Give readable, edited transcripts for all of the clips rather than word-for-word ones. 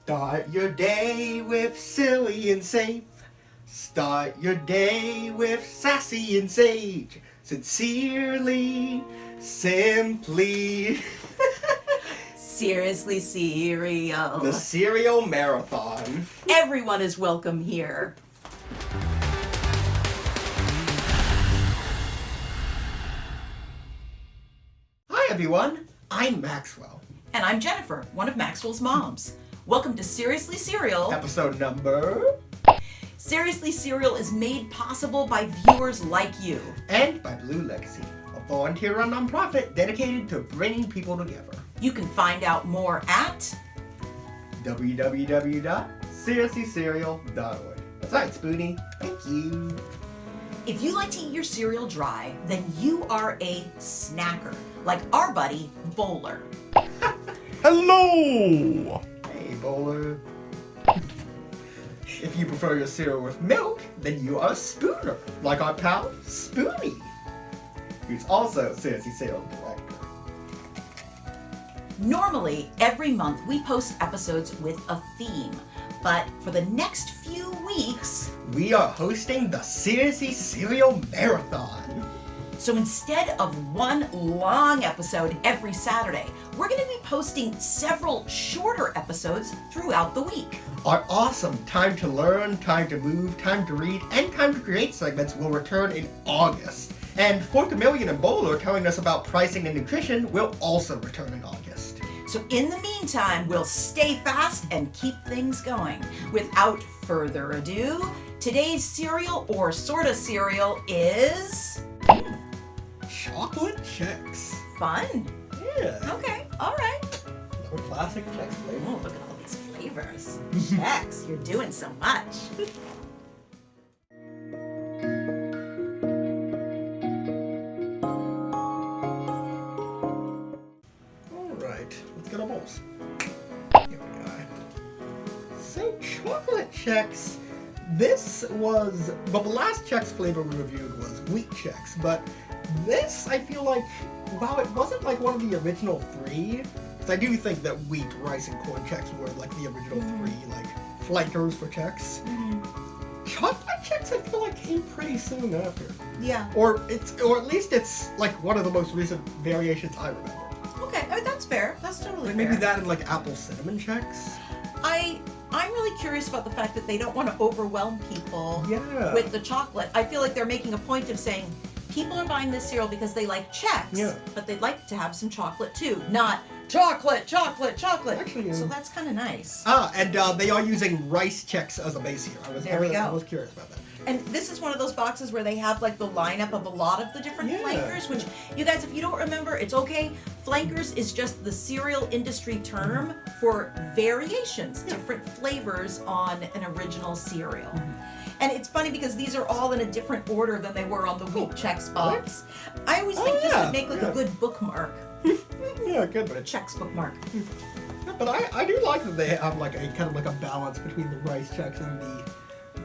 Start your day with silly and safe. Start your day with sassy and sage. Sincerely, simply. Seriously, cereal. The Cereal Marathon. Everyone is welcome here. Hi everyone, I'm Maxwell. And I'm Jennifer, one of Maxwell's moms. Welcome to Seriously Cereal. Episode number... Seriously Cereal is made possible by viewers like you. And by Blue Legacy, a volunteer-run nonprofit dedicated to bringing people together. You can find out more at www.seriouslycereal.org. That's right, Spoonie. Thank you. If you like to eat your cereal dry, then you are a snacker, like our buddy, Bowler. Hello! Hey, Bowler. If you prefer your cereal with milk, then you are a spooner, like our pal, Spoonie, who's also Seriously Cereal director. Normally, every month we post episodes with a theme, but for the next few weeks, we are hosting the Seriously Cereal Marathon. So instead of one long episode every Saturday, we're going to be posting several shorter episodes throughout the week. Our awesome Time to Learn, Time to Move, Time to Read, and Time to Create segments will return in August. And Forkamillion and Bowler telling us about pricing and nutrition will also return in August. So in the meantime, we'll stay fast and keep things going. Without further ado, today's cereal or sorta cereal is... Chocolate Chex. Fun. Yeah. Okay, all right. Another classic Chex flavor. Oh, look at all these flavors. Chex, you're doing so much. Alright, let's get our bowls. Here we go. So, Chocolate Chex. This was... Well, the last Chex flavor we reviewed was Wheat Chex, but this, I feel like, while it wasn't like one of the original three, because I do think that wheat, rice, and corn Chex were like the original three, like, flankers for Chex. Chocolate Chex, I feel like, came pretty soon after. Yeah. Or at least it's like one of the most recent variations I remember. Okay, I mean, that's fair. That's totally Like fair. maybe that and like apple cinnamon Chex. I'm really curious about the fact that they don't want to overwhelm people Yeah. with the chocolate. I feel like they're making a point of saying people are buying this cereal because they like Chex, but they'd like to have some chocolate too, not chocolate. Actually, so that's kind of nice. And they are using rice Chex as a base here. There we go. I was curious about that. And this is one of those boxes where they have like the lineup of a lot of the different flankers, which you guys, if you don't remember, it's okay. Flankers is just the cereal industry term for variations, different flavors on an original cereal. And it's funny because these are all in a different order than they were on the Wheat Chex box. I always think this would make like a good bookmark. Yeah, good, but Chex bookmark. But I do like that they have like a kind of like a balance between the rice Chex and the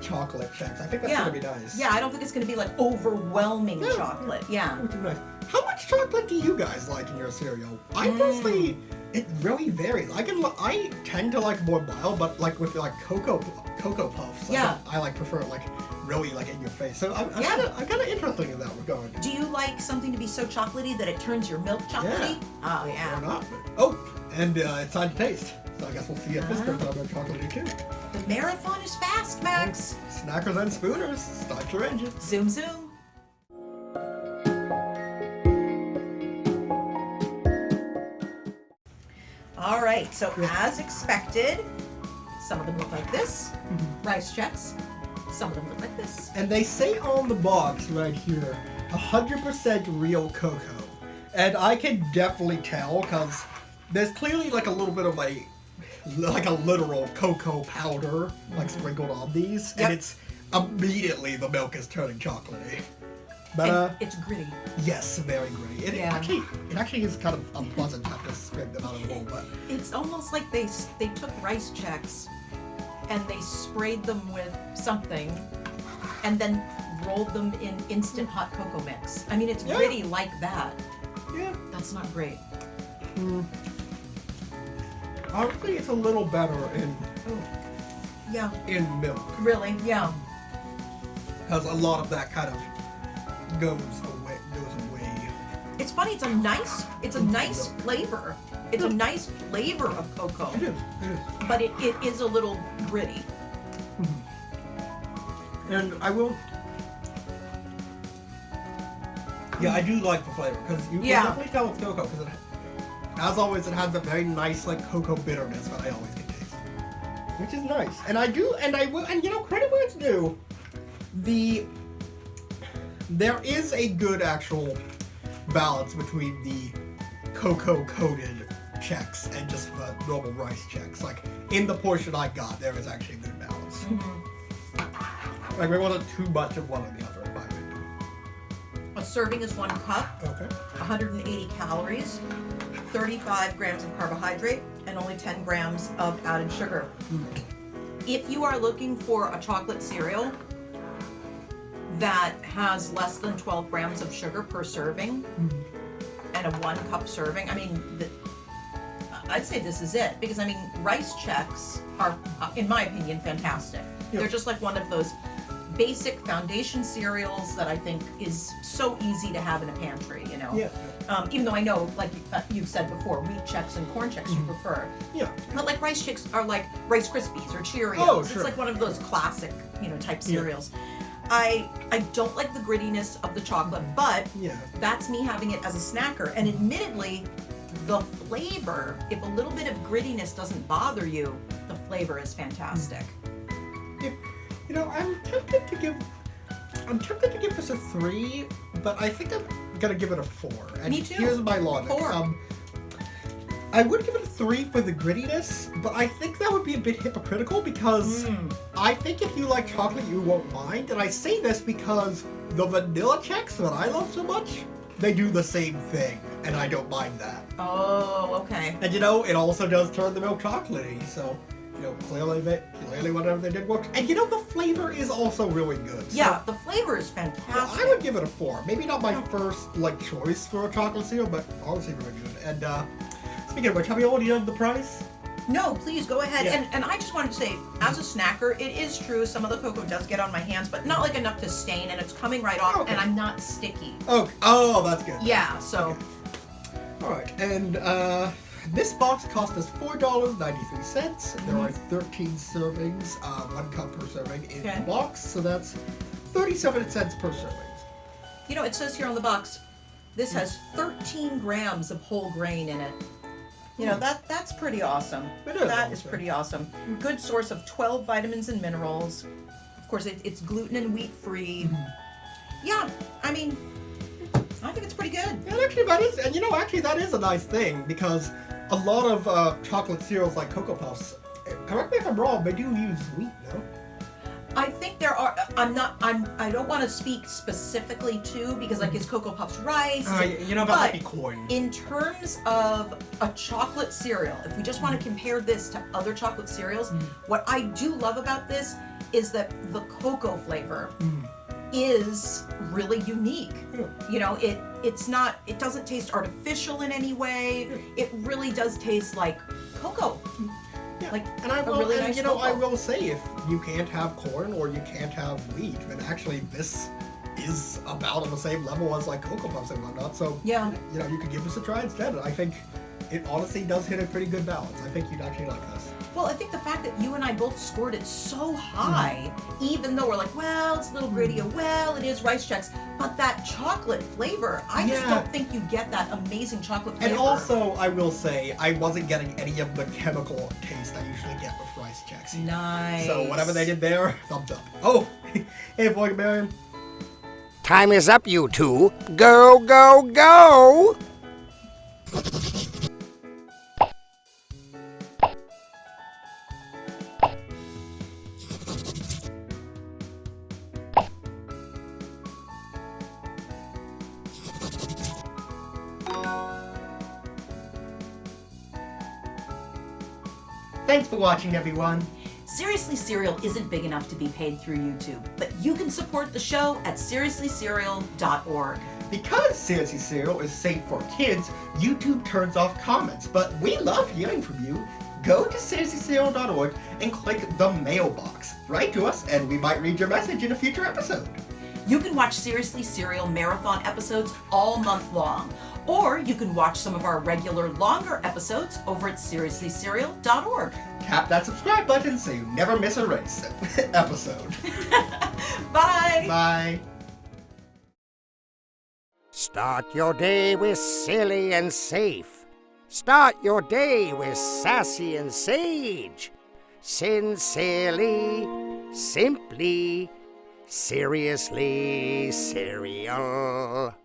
chocolate Chex. I think that's gonna be nice. Yeah, I don't think it's gonna be like overwhelming chocolate. Yeah. Which is nice. How much chocolate do you guys like in your cereal? I personally, it really varies. I tend to like more mild, but like with like Cocoa Puffs, I like prefer it like really like in your face. So I'm kind of interested in that regard. Do you like something to be so chocolatey that it turns your milk chocolatey? Yeah. Oh yeah. Or not. Oh, and it's time to taste. So I guess we'll see if this turns out more chocolatey too. The marathon is fast, Max. Snackers and spooners, start your engine. Zoom, zoom. All right, so as expected, some of them look like this, rice Chex. Some of them look like this. And they say on the box right here, 100% real cocoa. And I can definitely tell because there's clearly like a little bit of a literal cocoa powder like sprinkled on these. And it's immediately the milk is turning chocolatey. But and it's gritty. Yes, very gritty. It actually is kind of unpleasant to have to scrape them out of the bowl, but it's almost like they took rice Chex and they sprayed them with something and then rolled them in instant hot cocoa mix. I mean, it's gritty like that. Yeah. That's not great. Honestly, it's a little better in Ooh. Yeah. in milk. Really? Yeah. Because a lot of that kind of goes away. It's funny. It's a nice flavor. It's a nice flavor of cocoa. It is. But it is a little gritty. And I will. Yeah, I do like the flavor because you can definitely tell it's cocoa because as always, it has a very nice like cocoa bitterness that I always can taste, which is nice. And I do, and I will, and credit where it's due. There is a good actual balance between the cocoa coated Chex and just the normal rice Chex. Like in the portion I got, there is actually a good balance. Like there wasn't too much of one or the other in my opinion. A serving is 1 cup. Okay. 180 calories, 35 grams of carbohydrate, and only 10 grams of added sugar. If you are looking for a chocolate cereal that has less than 12 grams of sugar per serving and a 1 cup serving, I mean, I'd say this is it. Because, I mean, rice Chex are, in my opinion, fantastic. Yep. They're just like one of those basic foundation cereals that I think is so easy to have in a pantry, Yeah. Even though I know, like you've said before, wheat Chex and corn Chex you prefer. Yeah. But like rice Chex are like Rice Krispies or Cheerios. Oh, sure. It's like one of those classic, type cereals. I don't like the grittiness of the chocolate, but that's me having it as a snacker. And admittedly, the flavor, if a little bit of grittiness doesn't bother you, the flavor is fantastic. I'm tempted to give this a 3, but I think I'm gonna give it a 4. And Me too. Here's my logic. 4. I would give it a 3 for the grittiness, but I think that would be a bit hypocritical because I think if you like chocolate, you won't mind. And I say this because the vanilla Chex that I love so much, they do the same thing, and I don't mind that. Oh, okay. And it also does turn the milk chocolatey, so. Clearly whatever they did worked. And the flavor is also really good. Yeah, the flavor is fantastic. I would give it a 4. Maybe not my first choice for a chocolate cereal, but honestly really good. And speaking of which, have you already done the price? No, please go ahead. Yeah. And I just wanted to say, as a snacker, it is true some of the cocoa does get on my hands, but not like enough to stain, and it's coming right off, and I'm not sticky. Oh, that's good. Yeah, so. Okay. All right, and this box cost us $4.93. There are 13 servings, 1 cup per serving in the box, so that's 37 cents per serving. It says here on the box, this has 13 grams of whole grain in it. That's pretty awesome. That is pretty awesome. Good source of 12 vitamins and minerals. Of course, it's gluten and wheat free. Yeah, I mean, I think it's pretty good. And actually, that is a nice thing because a lot of chocolate cereals like Cocoa Puffs, correct me if I'm wrong, they do use wheat, no? I think there are. I don't want to speak specifically to because is Cocoa Puffs rice? That might be corn. In terms of a chocolate cereal, if we just want to compare this to other chocolate cereals, what I do love about this is that the cocoa flavor is really unique. It doesn't taste artificial in any way. It really does taste like cocoa. Yeah. I will say if you can't have corn or you can't have wheat, then actually this is about on the same level as Cocoa Puffs and whatnot. So you could give this a try instead. I think it honestly does hit a pretty good balance. I think you'd actually like this. Well, I think the fact that you and I both scored it so high, even though we're like, well, it's a little gritty, well, it is rice Chex, but that chocolate flavor, I just don't think you get that amazing chocolate flavor. And also, I will say, I wasn't getting any of the chemical taste I usually get with rice Chex. Nice. So whatever they did there, thumbs up. Oh, hey, Boy Marion. Time is up, you two. Go, go, go! Thanks for watching, everyone. Seriously Cereal isn't big enough to be paid through YouTube, but you can support the show at seriouslycereal.org. Because Seriously Cereal is safe for kids, YouTube turns off comments, but we love hearing from you. go to seriouslycereal.org and click the mailbox. Write to us, and we might read your message in a future episode. You can watch Seriously Serial marathon episodes all month long, or you can watch some of our regular longer episodes over at seriouslycereal.org. Tap that subscribe button so you never miss a race episode. Bye! Bye. Start your day with silly and safe. Start your day with sassy and sage. Sincerely, simply, seriously, cereal.